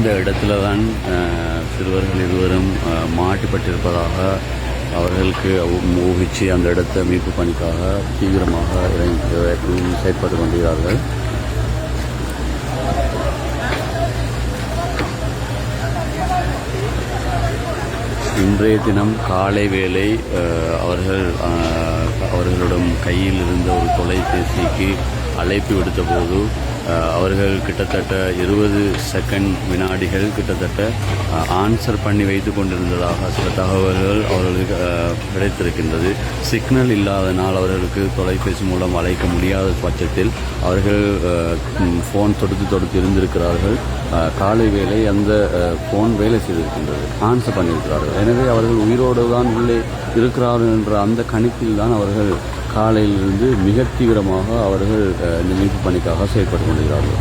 இந்த இடத்துல தான் சிறுவர்கள் இருவரும் மாட்டிப்பட்டிருப்பதாக அவர்களுக்கு ஊகிச்சு அந்த இடத்தை மீட்பு பணிக்காக தீவிரமாக செயற்பட்டு கொண்டிருக்கிறார்கள். இன்றைய தினம் காலை வேளை அவர்களிடம் கையில் இருந்த ஒரு தொலைபேசிக்கு அழைப்பு விடுத்த போது அவர்கள் கிட்டத்தட்ட 20 செகண்ட் வினாடிகள் கிட்டத்தட்ட ஆன்சர் பண்ணி வைத்து கொண்டிருந்ததாக சில தகவல்கள் அவர்களுக்கு கிடைத்திருக்கின்றது. சிக்னல் இல்லாதனால் அவர்களுக்கு தொலைபேசி மூலம் அழைக்க முடியாத பட்சத்தில் அவர்கள் ஃபோன் தொடுத்து இருந்திருக்கிறார்கள். காலை வேளை அந்த ஃபோன் வேலை செய்திருக்கின்றது, ஆன்சர் பண்ணியிருக்கிறார்கள். எனவே அவர்கள் உயிரோடு தான் உள்ளே இருக்கிறார்கள் என்ற அந்த கணிப்பில் தான் அவர்கள் காலையிலிருந்து மிக தீவிரமாக அவர்கள் இந்த மீட்பு பணிக்காக செயல்பட்டு கொண்டிருக்கிறார்கள்.